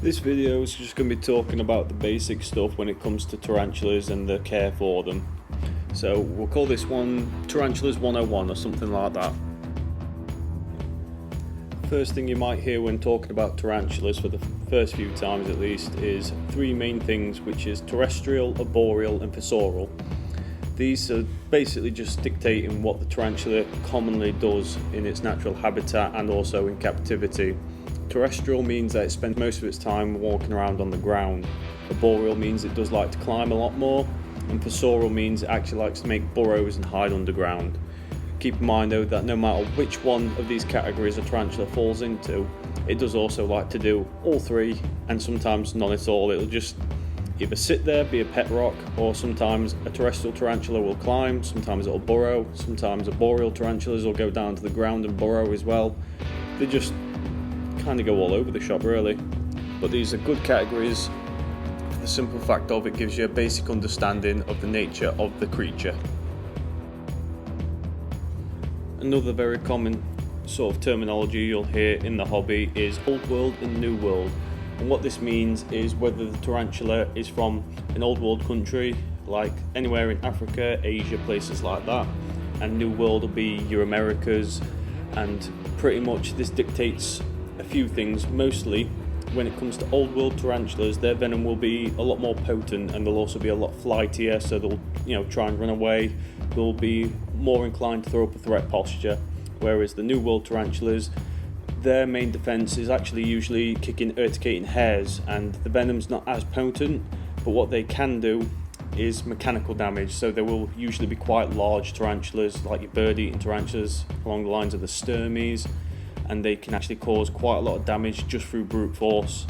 This video is just going to be talking about the basic stuff when it comes to tarantulas and the care for them. So we'll call this one Tarantulas 101 or something like that. First thing you might hear when talking about tarantulas, for the first few times at least, is three main things, which is terrestrial, arboreal and fossorial. These are basically just dictating what the tarantula commonly does in its natural habitat and also in captivity. Terrestrial means that it spends most of its time walking around on the ground. Arboreal means it does like to climb a lot more, and fossorial means it actually likes to make burrows and hide underground. Keep in mind though that no matter which one of these categories a tarantula falls into, it does also like to do all three, and sometimes none at all. It'll just either sit there, be a pet rock, or sometimes a terrestrial tarantula will climb, sometimes it'll burrow, sometimes arboreal tarantulas will go down to the ground and burrow as well. They just kind of go all over the shop really, but these are good categories for the simple fact of it gives you a basic understanding of the nature of the creature. Another very common sort of terminology you'll hear in the hobby is Old World and New World, and what this means is whether the tarantula is from an Old World country like anywhere in Africa, Asia, places like that, and New World will be your Americas, and pretty much this dictates a few things. Mostly when it comes to Old World tarantulas, their venom will be a lot more potent and they'll also be a lot flightier, so they'll try and run away. They'll be more inclined to throw up a threat posture, whereas the New World tarantulas, their main defense is actually usually kicking urticating hairs, and the venom's not as potent, but what they can do is mechanical damage. So there will usually be quite large tarantulas like your bird-eating tarantulas along the lines of the sturmies, and they can actually cause quite a lot of damage just through brute force.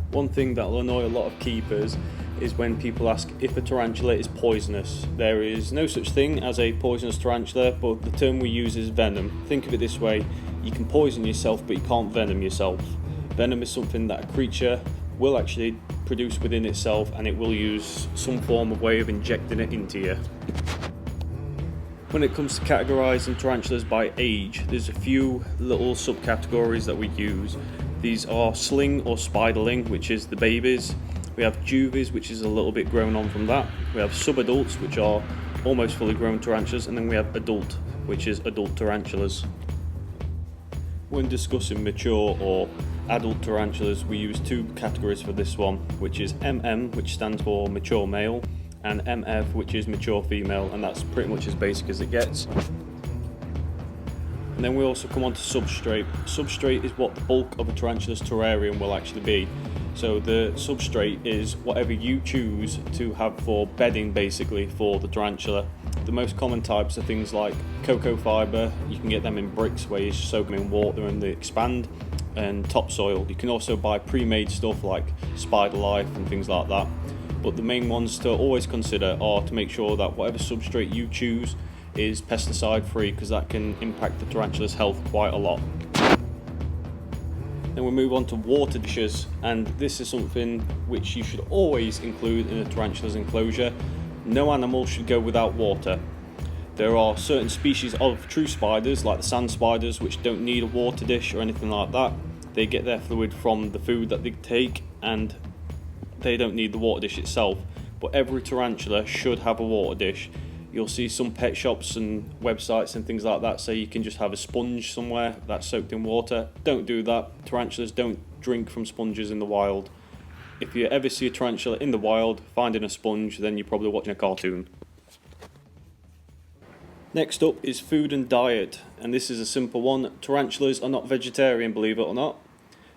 One thing that will annoy a lot of keepers is when people ask if a tarantula is poisonous. There is no such thing as a poisonous tarantula, but the term we use is venom. Think of it this way: you can poison yourself but you can't venom yourself. Venom is something that a creature will actually produce within itself, and it will use some form of way of injecting it into you. When it comes to categorising tarantulas by age, there's a few little subcategories that we use. These are sling or spiderling, which is the babies. We have juvies, which is a little bit grown on from that. We have subadults, which are almost fully grown tarantulas, and then we have adult, which is adult tarantulas. When discussing mature or adult tarantulas, we use two categories for this one, which is MM, which stands for mature male, and MF, which is mature female, and that's pretty much as basic as it gets. And then we also come on to substrate. Substrate is what the bulk of a tarantula's terrarium will actually be. So the substrate is whatever you choose to have for bedding, basically, for the tarantula. The most common types are things like cocoa fibre. You can get them in bricks where you soak them in water and they expand, and topsoil. You can also buy pre-made stuff like Spider Life and things like that. But the main ones to always consider are to make sure that whatever substrate you choose is pesticide free, because that can impact the tarantula's health quite a lot. Then we move on to water dishes, and this is something which you should always include in a tarantula's enclosure. No animal should go without water. There are certain species of true spiders, like the sand spiders, which don't need a water dish or anything like that. They get their fluid from the food that they take, and they don't need the water dish itself. But every tarantula should have a water dish. You'll see some pet shops and websites and things like that say you can just have a sponge somewhere that's soaked in water. Don't do that. Tarantulas don't drink from sponges in the wild. If you ever see a tarantula in the wild finding a sponge, then you're probably watching a cartoon. Next up is food and diet, and this is a simple one. Tarantulas are not vegetarian, believe it or not.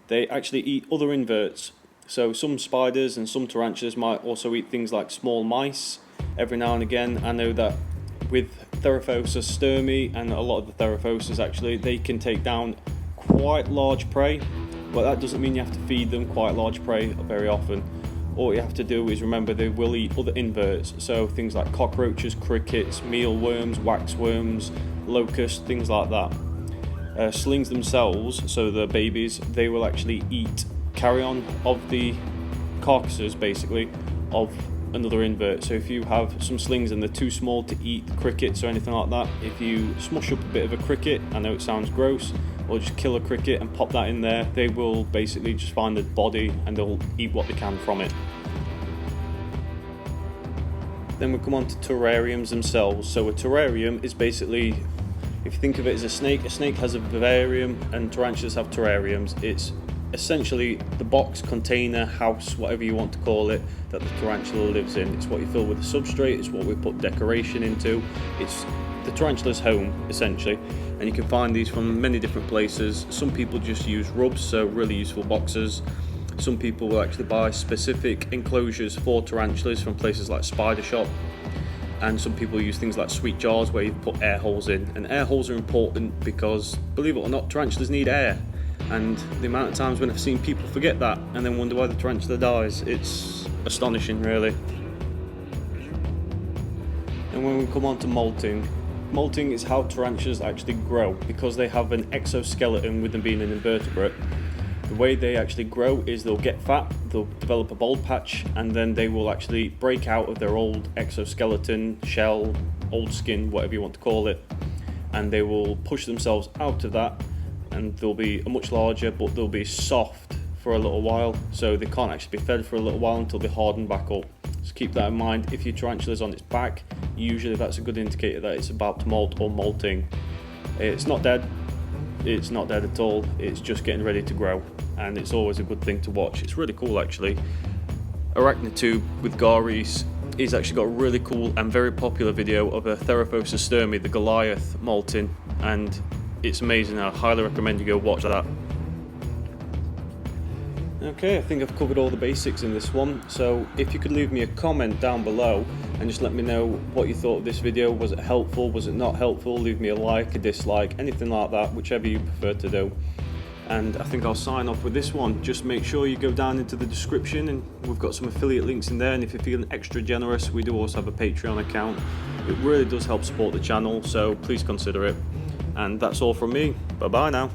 They actually eat other inverts. So some spiders and some tarantulas might also eat things like small mice every now and again. I know that with Theraphosa sturmi and a lot of the Theraphosas, actually, they can take down quite large prey, but that doesn't mean you have to feed them quite large prey very often. All you have to do is remember they will eat other inverts, so things like cockroaches, crickets, mealworms, waxworms, locusts, things like that. Slings themselves, so the babies, they will actually eat carrion of the carcasses, basically, of another invert. So if you have some slings and they're too small to eat crickets or anything like that, if you smush up a bit of a cricket, I know it sounds gross, or just kill a cricket and pop that in there, they will basically just find the body and they'll eat what they can from it. Then we come on to terrariums themselves. So a terrarium is basically, if you think of it as a snake has a vivarium and tarantulas have terrariums. It's essentially the box, container, house, whatever you want to call it, that the tarantula lives in. It's what you fill with the substrate, it's what we put decoration into. It's the tarantula's home, essentially. And you can find these from many different places. Some people just use rubs, so really useful boxes. Some people will actually buy specific enclosures for tarantulas from places like Spider Shop. And some people use things like sweet jars where you put air holes in. And air holes are important because, believe it or not, tarantulas need air. And the amount of times when I've seen people forget that and then wonder why the tarantula dies, it's astonishing, really. And when we come on to molting, molting is how tarantulas actually grow, because they have an exoskeleton with them being an invertebrate. The way they actually grow is they'll get fat, they'll develop a bald patch, and then they will actually break out of their old exoskeleton, shell, old skin, whatever you want to call it, and they will push themselves out of that, and they'll be much larger, but they'll be soft for a little while, so they can't actually be fed for a little while until they harden back up. So keep that in mind. If your tarantula's on its back, usually that's a good indicator that it's about to molt or molting. It's not dead. It's not dead at all, it's just getting ready to grow, and it's always a good thing to watch. It's really cool, actually. Arachnotube with Garis, he's actually got a really cool and very popular video of a Theraphosa sturmey, the Goliath, molting, and it's amazing. I highly recommend you go watch that. Okay, I think I've covered all the basics in this one, so if you could leave me a comment down below and just let me know what you thought of this video. Was it helpful? Was it not helpful? Leave me a like, a dislike, anything like that, whichever you prefer to do. And I think I'll sign off with this one. Just make sure you go down into the description and we've got some affiliate links in there, and if you're feeling extra generous, we do also have a Patreon account. It really does help support the channel, so please consider it. And that's all from me. Bye bye now.